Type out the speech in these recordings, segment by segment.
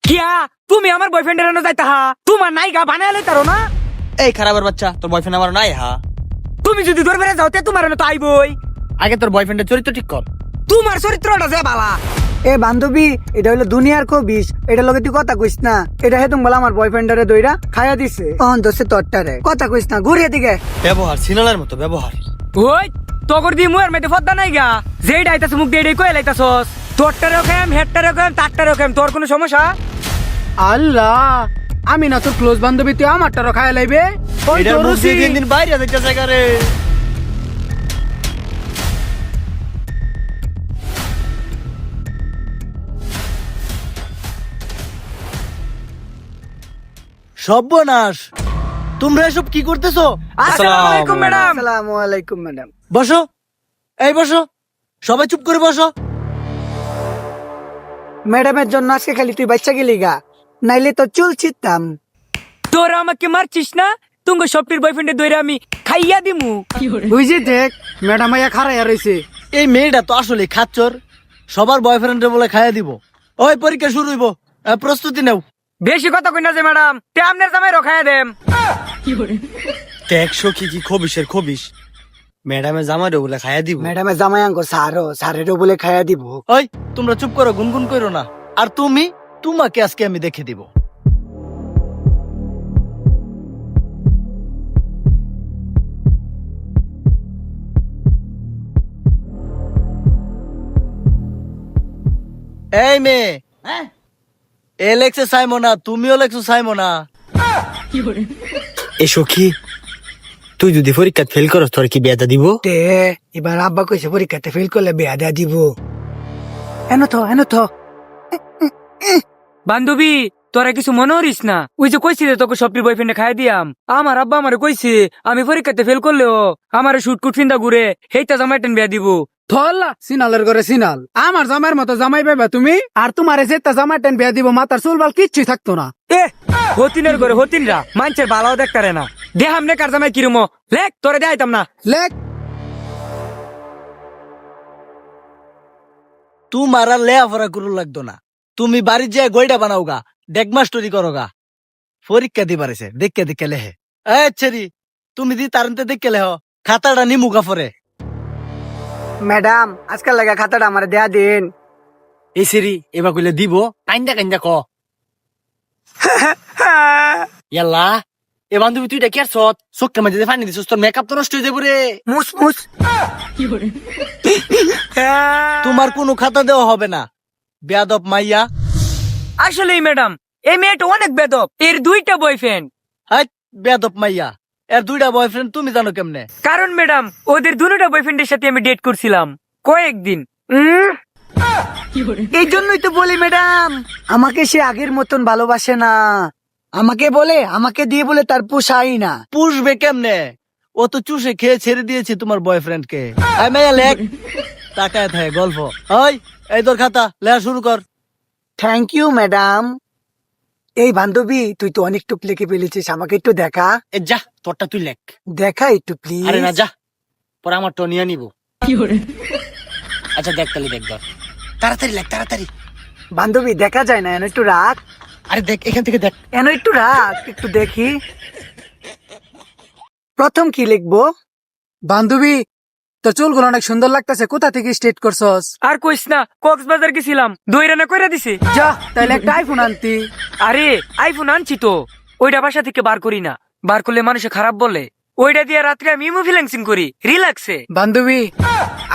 কিয়া তুমি আমার বয়ফ্রেন্ডের এনে যাইতা হা তোমার নাইগা বানায় লইতারো না। এই খারাপের বাচ্চা, তোর বয়ফ্রেন্ড আমার নাই হা। তুমি যদি ধরবে যাও তে তোমার এনে তো আইবই। আগে তোর বয়ফ্রেন্ডের চরিত্র ঠিক কর। তোমার চরিত্রটা যে বালা। এ বান্ধবী, এটা হলো দুনিয়ার কবিস, এটা লগে তুই কথা কইস না। এটা হেতুম বলে আমার বয়ফ্রেন্ডারে দইরা খাইয়া দিছে, অহন দোষে তোরটারে কথা কইস না, ঘুরিয়ে দিকে। ব্যবহার সিনালের মতো ব্যবহার। ওই তগর দি মুয়ের মধ্যে ফদ্দা নাইগা, যেইটা আইতাছ মুখ দিয়ে কই লাইতাছস। তোরটারেও খাম, হেডটারেও খাম, তারটারেও খাম, তোর কোনো সমস্যা? আল্লাহ, আমি না তোর ক্লোজ বান্ধবী, তুই আমারটারও খাইয়া লাইবে। এটার মুখ দিয়ে দিন দিন বাইরে যাইতেছে গারে। সর্বনাশ, তোমরা এসব কি করতেছো? আসসালামু আলাইকুম ম্যাডাম। আসসালামু আলাইকুম ম্যাডাম। বসো, এই বসো, সবাই চুপ করে বসো। ম্যাডামের জন্য আজকে খালি তুই বাচ্চা গেলি গা, নাইলে তো চুল ছিটতাম। তোরা আমাকে মারছিস না? তুঙ্গ সবটির বয়ফ্রেন্ডে দইরা আমি খাইয়া দিমু। বুঝি দেখ, ম্যাডাম আইয়া খারাইয়া রইছে। এই মেয়েটা তো আসলে খাচ্চর, সবার বয়ফ্রেন্ডে বলে খাইয়া দিব। ওই পরীক্ষা শুরু হইব, প্রস্তুতি নাও। বেশি কথা কই না যে ম্যাডাম, তে আমনের জামাই রখায়া দেম। দেখছো কি কি খবিসের খবিস, ম্যাডামে জামাইরে বলে খাইয়া দিব। ম্যাডামের জামাই আঙ্গ সারেরও বলে খাইয়া দিব। ওই তোমরা চুপ করো, গুনগুন করো না। আর তুমি, তোমাকে আজকে আমি দেখে দিব। এই মেয়ে, এ লেখছে সাইমোনা, তুমিও লেখছো সাইমোনা। এ সখী, তুই যদি পরীক্ষা ফেল করস তোর কি বিয়াটা দিব? তে এবার আব্বা কইছে পরীক্ষাতে ফেল করলে বিয়া দেয়া দিব। এন তো বান্ধবী, তোরা কিছু মনে করিস না। ওই যে কইছি তোকে সবটির বয়ফ্রেন্ডে খাইয়া দিয়াম। আমার আব্বা আমারে কইছে আমি পরীক্ষাতে ফেল করলেও আমারে শুটকুট ফিন্দা ঘুরে হেইটা জামাই টেন বিয়া দিব। ধরলা সিনালের ঘরে সিনাল, আমার জামাইয়ের মতো জামাই পাইবা তুমি। আর তোমার যেটা জামাই টেন বিয়া দিব, মাথার চুলবাল কিচ্ছুই থাকতো না। এ হতিনের ঘরে হতিনরা মানুষের ভালো দেখতারে না। দেহাম নে কার জামাই কিরম লেখ, তোরে দেখাইতাম না। লেখ তোমার আর লেয়াফরা করু লাগতো না, তুমি বাড়ির যে গইডা বানাও গা, ডেক মাস্টরি করো গা। পরীক্ষা দিবারেছে দেখে দেখে লেহে। ছেড়ি তুমি দি তারতে দেখে লেহ, খাতাটা নিমু কাফরে। ম্যাডাম, আজকাল লাগা খাতাটা আমার দেয়া দিন। এই সেরি এবার কইলে দিব, কাইন্দা কাইন্দা ক। ইয়াল্লা, এ বান্ধবী তুই ডেকে আসছ, চোখের মাঝে ফানি দিছিস, তোর মেকআপ তো নষ্ট হয়ে যাবো রে। মুস মুস তোমার কোনো খাতা দেওয়া হবে না, বেয়াদব মাইয়া। আসলেই ম্যাডাম, এই মেয়েটা অনেক বেদব। এর দুইটা বয়ফ্রেন্ড। হাই বেয়াদব মাইয়া, এর দুইটা বয়ফ্রেন্ড তুমি জানো কেমনে? কারণ ম্যাডাম, ওদের দুটা বয়ফ্রেন্ডের সাথে আমি ডেট করছিলাম কয়েকদিন। এই জন্যই তো বলি ম্যাডাম, আমাকে সে আগের মতন ভালোবাসে না। আমাকে দিয়ে বলে তার পোষাই না। পুষবে কেমনে? ও তো চুষে খেয়ে ছেড়ে দিয়েছে তোমার বয়ফ্রেন্ডকে। আই মাইয়া লেখ, তাকায় থাকে গল্প। ওই এই তোর খাতা লেখা শুরু কর। Thank you madam. এই বান্ধবী, তুই তো অনেক টুক লিখে ফেলেছিস, আমাকে একটু দেখা। এ যা, তোরটা তুই লেখ। দেখা একটু প্লিজ। আরে না যা, পরে আমার টো নিয়ে নিব। আচ্ছা দেখ তাহলে, দেখ ধর, তাড়াতাড়ি লেখ তাড়াতাড়ি। বান্ধবী, দেখা যায় না, এন একটু রাখ। আরে দেখ এখান থেকে দেখ। এন একটু রাখ, একটু দেখি। প্রথম কি লিখবো? বান্ধবী, তোর চুলগুলো অনেক সুন্দর লাগতেছে, কোথা থেকে স্ট্রেট করছস? আর কইস না, কক্সবাজার গেছিলাম, দইরানা কইরা দিছে। যা, তাইলে একটা আইফোন আনতি। আরে আইফোন আনছি তো, ওইটা বাসা থেকে বার করি না। বার করলে মানুষে খারাপ বলে। ওইটা দিয়ে রাত্রে আমি মুভি ল্যাংসিং করি রিল্যাক্সে। বান্ধবী,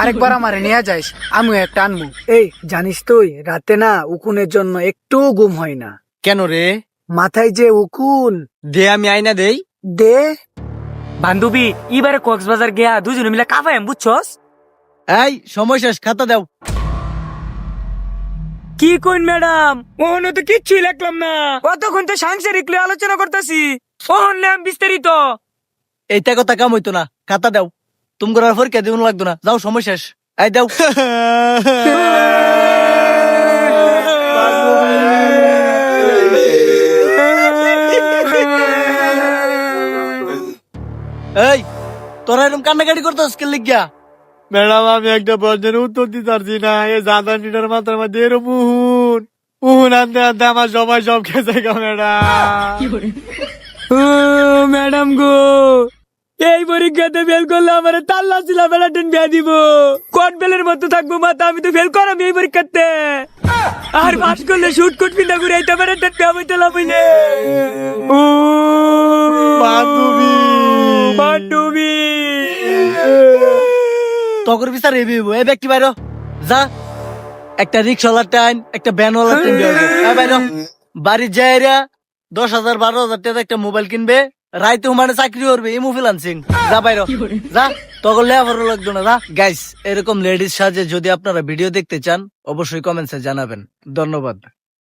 আরেকবার আমারে নিয়ে যাইস, আমিও একটা আনমু। এই জানিস তুই, রাতে না উকুনের জন্য একটু ঘুম হয় না। কেন রে? মাথায় যে উকুন। দে আমি আইনা দেই। দে। বান্ধবী, এবারে কক্সবাজার গিয়া দুজনে মিলে কাফায়াম, বুঝছস? এই সময় শেষ, খাতা দাও। কি কইন ম্যাডাম, ওহনে তো কিচ্ছুই লিখলাম না। কতক্ষণ তো সাংসারিক লইয়া আলোচনা করতেছি, ওহনে আমি বিস্তারিত। এইটা কথা কাম হইতো না, খাতা দাও। তুমি আর পরীক্ষা দিন লাগতো না, যাও সময় শেষ। এই দাও। এই তোরা এরকম কান্নাকাটি করতো স্কেল লিখিয়া? ম্যাডাম, আমি একটা প্রশ্নের উত্তর দিতে পারছি না। এই জাদানিটার মাথার মধ্যে এরকম আনতে আনতে আমার সবাই সব খেয়েছে ম্যাডাম। ম্যাডাম গো, এই পরীক্ষাতে ফেল করলে আমার তাল্লা ছিল বেলাটেন বিয়া দিব। কট বেলের মতো থাকবো মাথা, আমি তো ফেল করামি এই পরীক্ষাতে। আর পাস করলে শুট কুট পিন্দা ঘুরে এইটা বেলাটেন বিয়া বইতে লাভ হইলে। বান্ধবী বান্ধবী তকর বিচার এবি এ ব্যক্তি বাইর যা, একটা রিক্সাওয়ালার টাইম, একটা ভ্যানওয়ালার টাইম বাইর। বাড়ি যাই 10,000 12,000 টাকা একটা মোবাইল কিনবে, রাইতে মানে চাকরি করবে, ইমু ফ্রিল্যান্সিং। যা বাইর যা, তখন লেখাপড়া লাগতো না যা। গাইস, এরকম লেডিস সাজে যদি আপনারা ভিডিও দেখতে চান অবশ্যই কমেন্টসে জানাবেন। ধন্যবাদ।